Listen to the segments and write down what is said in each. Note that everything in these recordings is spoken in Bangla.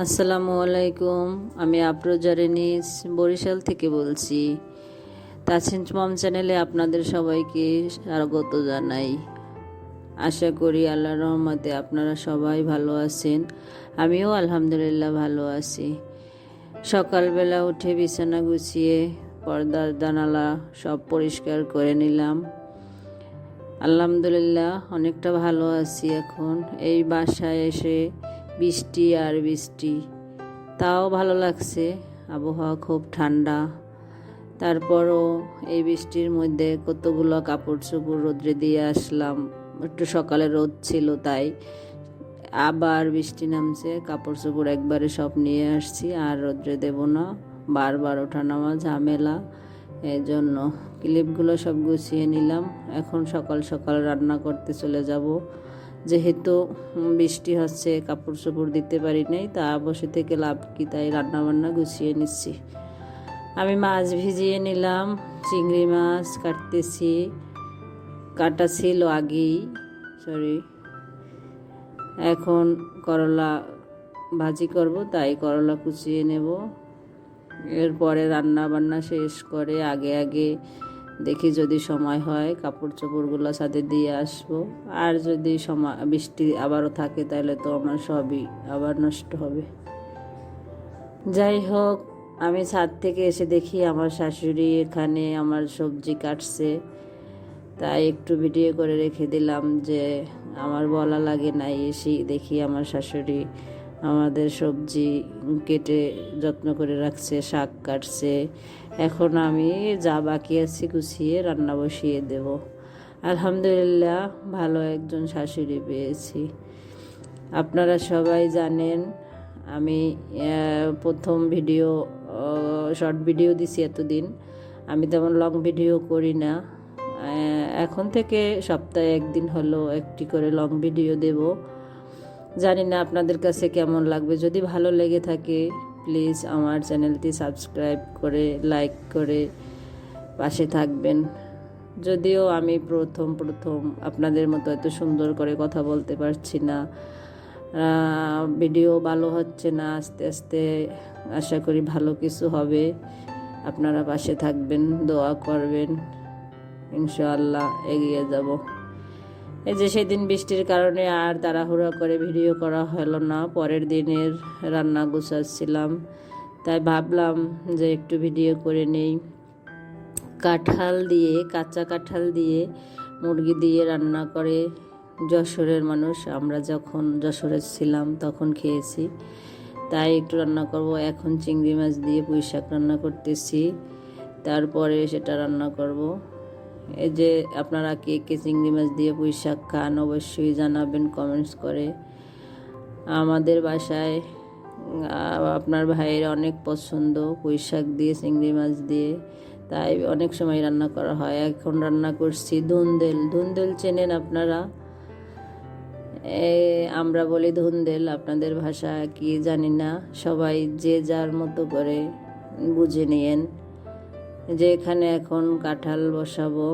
আসসালামু আলাইকুম। আমি আফরোজা রেনিস বরিশাল থেকে বলছি। তাসিন মম চ্যানেলে আপনাদের সবাইকে স্বাগত জানাই। আশা করি আল্লাহর রহমতে আপনারা সবাই ভালো আছেন। আমিও আলহামদুলিল্লাহ ভালো আছি। সকালবেলা উঠে বিছানা গুছিয়ে পর্দার জানালা সব পরিষ্কার করে নিলাম। আলহামদুলিল্লাহ অনেকটা ভালো আছি এখন। এই বাসায় এসে বৃষ্টি আর বৃষ্টি, তাও ভালো লাগছে। আবহাওয়া খুব ঠান্ডা, তারপরও এই বৃষ্টির মধ্যে কতগুলো কাপড় চোপড় রোদ্রে দিয়ে আসলাম। একটু সকালে রোদ ছিল, তাই আবার বৃষ্টি নামছে, কাপড় চোপড় একবারে সব নিয়ে আসছি। আর রোদ্রে দেব না, বারবার ওঠানামা ঝামেলা, এই জন্য ক্লিপগুলো সব গুছিয়ে নিলাম। এখন সকাল সকাল রান্না করতে চলে যাব। যেহেতু বৃষ্টি হচ্ছে, কাপড় চোপড় দিতে পারি নাই, তা বসে থেকে লাভ কি, তাই রান্নাবান্না গুছিয়ে নিচ্ছি। আমি মাছ ভিজিয়ে নিলাম, চিংড়ি মাছ কাটতেছি, কাটা ছিল আগেই, এখন করলা ভাজি করব, তাই করলা কুচিয়ে নেব। এরপরে রান্না বান্না শেষ করে আগে দেখি যদি সময় হয় কাপড় চোপড়গুলো ছাদে দিয়ে আসবো। আর যদি সময় বৃষ্টি আবারও থাকে তাহলে তো আমার সবই আবার নষ্ট হবে। যাই হোক, আমি ছাদ থেকে এসে দেখি আমার শাশুড়ি এখানে আমার সবজি কাটছে, তাই একটু ভিডিও করে রেখে দিলাম, যে আমার বলা লাগে নাই, এসেই দেখি আমার শাশুড়ি আমাদের সবজি কেটে যত্ন করে রাখছে, শাক কাটছে। এখন আমি যা বাকি আছে গুছিয়ে রান্না বসিয়ে দেব। আলহামদুলিল্লাহ ভালো একজন শাশুড়ি পেয়েছি। আপনারা সবাই জানেন আমি প্রথম ভিডিও শর্ট ভিডিও দিছি এতদিন। আমি তেমন লং ভিডিও করি না। এখন থেকে সপ্তাহে একদিন হলো একটি করে লং ভিডিও দেব। জানি না আপনাদের কাছে কেমন লাগবে। যদি ভালো লেগে থাকে প্লিজ আমার চ্যানেলটি সাবস্ক্রাইব করে লাইক করে পাশে থাকবেন। যদিও আমি প্রথম আপনাদের মতো এত সুন্দর করে কথা বলতে পারছি না, ভিডিও ভালো হচ্ছে না, আস্তে আস্তে আশা করি ভালো কিছু হবে। আপনারা পাশে থাকবেন, দোয়া করবেন, ইনশাআল্লাহ এগিয়ে যাব। এই যে সেদিন বৃষ্টির কারণে আর তাড়াহুড়া করে ভিডিও করা হলো না, পরের দিনের রান্না গুছাচ্ছিলাম, তাই ভাবলাম যে একটু ভিডিও করে নেই। কাঁচা কাঁঠাল দিয়ে মুরগি দিয়ে রান্না করে যশোরের মানুষ, আমরা যখন যশোরে ছিলাম তখন খেয়েছি, তাই একটু রান্না করব। এখন চিংড়ি মাছ দিয়ে পুঁই শাক রান্না করতেছি, তারপরে সেটা রান্না করব। এই যে আপনারা কে কে চিংড়ি মাছ দিয়ে পুঁই শাক খান অবশ্যই জানাবেন কমেন্টস করে। আমাদের বাসায় আপনার ভাইয়ের অনেক পছন্দ পুঁই শাক দিয়ে চিংড়ি মাছ দিয়ে, তাই অনেক সময় রান্না করা হয়। এখন রান্না করছি ধুন্দুল চেনেন আপনারা? আমরা বলি ধুন্দুল, আপনাদের ভাষা কি জানি না, সবাই যে যার মতো করে বুঝে নিয়েন। যে এখানে এখন কাঁঠাল বসাবো,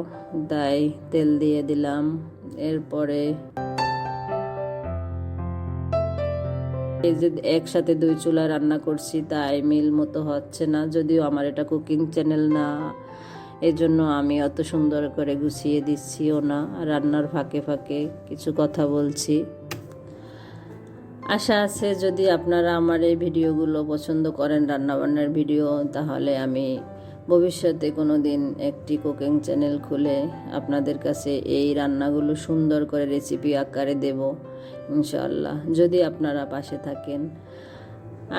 তাই তেল দিয়ে দিলাম। এরপরে এই যে একসাথে দুই চুলা রান্না করছি, তাই মিল মতো হচ্ছে না। যদিও আমার এটা কুকিং চ্যানেল না, এজন্য আমি অত সুন্দর করে গুছিয়ে দিচ্ছিও না, রান্নার ফাঁকে ফাঁকে কিছু কথা বলছি। আশা আছে যদি আপনারা আমার এই ভিডিওগুলো পছন্দ করেন, রান্নাবান্নার ভিডিও, তাহলে আমি ভবিষ্যতে কোনো দিন একটি কুকিং চ্যানেল খুলে আপনাদের কাছে এই রান্নাগুলো সুন্দর করে রেসিপি আকারে দেব ইনশাআল্লাহ, যদি আপনারা পাশে থাকেন।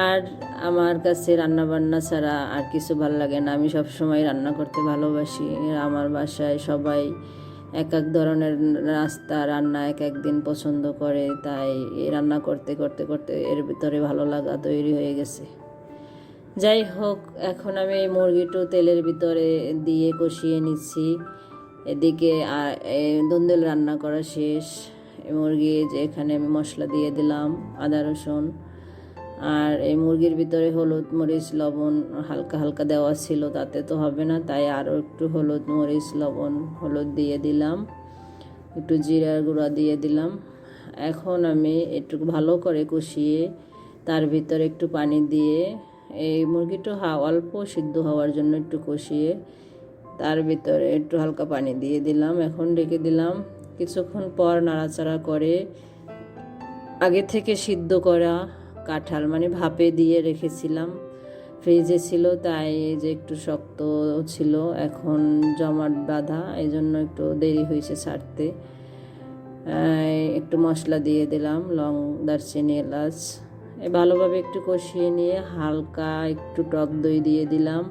আর আমার কাছে রান্নাবান্না ছাড়া আর কিছু ভালো লাগে না। আমি সবসময় রান্না করতে ভালোবাসি। আমার বাসায় সবাই এক এক ধরনের নাস্তা রান্না এক এক দিন পছন্দ করে, তাই রান্না করতে করতে করতে এর ভিতরে ভালো লাগা তৈরি হয়ে গেছে। যাই হোক, এখন আমি এই মুরগিটা তেলের ভিতরে দিয়ে কষিয়ে নিচ্ছি। এদিকে ধুন্দুল রান্না করা শেষ। মুরগি যে এখানে আমি মশলা দিয়ে দিলাম, আদা রসুন, আর এই মুরগির ভিতরে হলুদ মরিচ লবণ হালকা হালকা দেওয়া ছিল, তাতে তো হবে না, তাই আরও একটু হলুদ মরিচ লবণ হলুদ দিয়ে দিলাম, একটু জিরার গুঁড়া দিয়ে দিলাম। এখন আমি একটু ভালো করে কষিয়ে তার ভিতরে একটু পানি দিয়ে এই মুরগিটা অল্প সিদ্ধ হওয়ার জন্য একটু কষিয়ে তার ভিতরে একটু হালকা পানি দিয়ে দিলাম। এখন ঢেকে দিলাম। কিছুক্ষণ পর নাড়াচাড়া করে আগে থেকে সিদ্ধ করা কাঁঠাল মানে ভাপে দিয়ে রেখেছিলাম, ফ্রিজে ছিল, তাই যে একটু শক্ত ছিল, এখন জমাট বাঁধা, এই জন্য একটু দেরি হয়েছে ছাড়তে। একটু মশলা দিয়ে দিলাম, লং, দারচিনি, এলাচ, ভালোভাবে একটু কষিয়ে নিয়ে হালকা একটু টক দই দিয়ে দিলাম।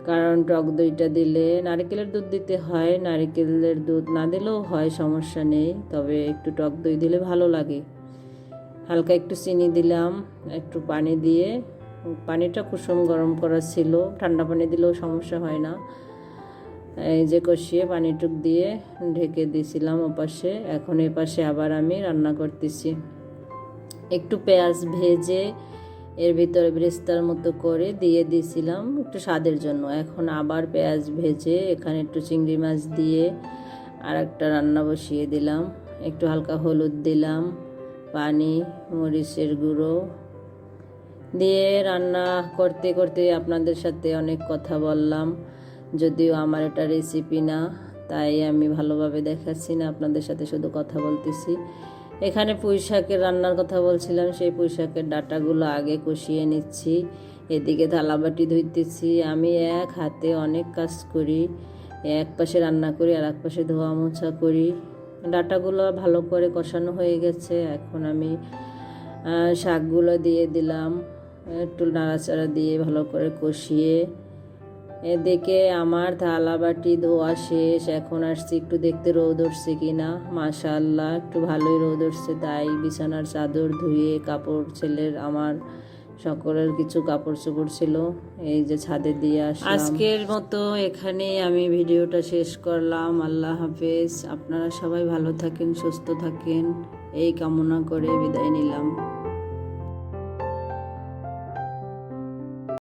কারণ টক দইটা দিলে নারকেলের দুধ দিতে হয়, নারকেলের দুধ না দিলেও হয়, সমস্যা নেই, তবে একটু টক দই দিলে ভালো লাগে। হালকা একটু চিনি দিলাম, একটু পানি দিয়ে, পানিটা কুসুম গরম করা ছিল, ঠান্ডা পানি দিলেও সমস্যা হয় না। এই যে কষিয়ে পানিটুক দিয়ে ঢেকে দিয়েছিলাম ওপাশে। এখন এই পাশে আবার আমি রান্না করতেছি। একটু পেঁয়াজ ভেজে এর ভিতরে ব্রেস্তার মতো করে দিয়ে দিয়েছিলাম একটু স্বাদের জন্য। এখন আবার পেঁয়াজ ভেজে এখানে একটু চিংড়ি মাছ দিয়ে আর একটা রান্না বসিয়ে দিলাম। একটু হালকা হলুদ দিলাম, পানি, মরিচের গুঁড়ো দিয়ে রান্না করতে করতে আপনাদের সাথে অনেক কথা বললাম, যদিও আমার এটা রেসিপি না, তাই আমি ভালোভাবে দেখাচ্ছি না, আপনাদের সাথে শুধু কথা বলতেছি। এখানে পুঁই শাকের রান্নার কথা বলছিলাম, সেই পুঁই শাকের ডাঁটাগুলো আগে কষিয়ে নিচ্ছি, এদিকে থালাবাটি ধুইতেছি। আমি এক হাতে অনেক কাজ করি, এক পাশে রান্না করি আর এক পাশে ধোয়া মোছা করি। ডাঁটাগুলো ভালো করে কষানো হয়ে গেছে, এখন আমি শাকগুলো দিয়ে দিলাম, একটু নাড়াচাড়া দিয়ে ভালো করে কষিয়ে। এদিকে আমার থালাবাটি ধোয়া শেষ, এখন আসছি একটু দেখতে রোদ উঠছে কিনা। মাশাআল্লাহ একটু ভালোই রোদ উঠছে, তাই বিছানার চাদর ধুয়ে কাপড়, ছেলের আমার সকলের কিছু কাপড় চোপড় ছিল, এই যে ছাদে দিয়ে আসলাম। আজকের মতো এখানেই আমি ভিডিওটা শেষ করলাম। আল্লাহ হাফেজ। আপনারা সবাই ভালো থাকেন, সুস্থ থাকেন, এই কামনা করে বিদায় নিলাম।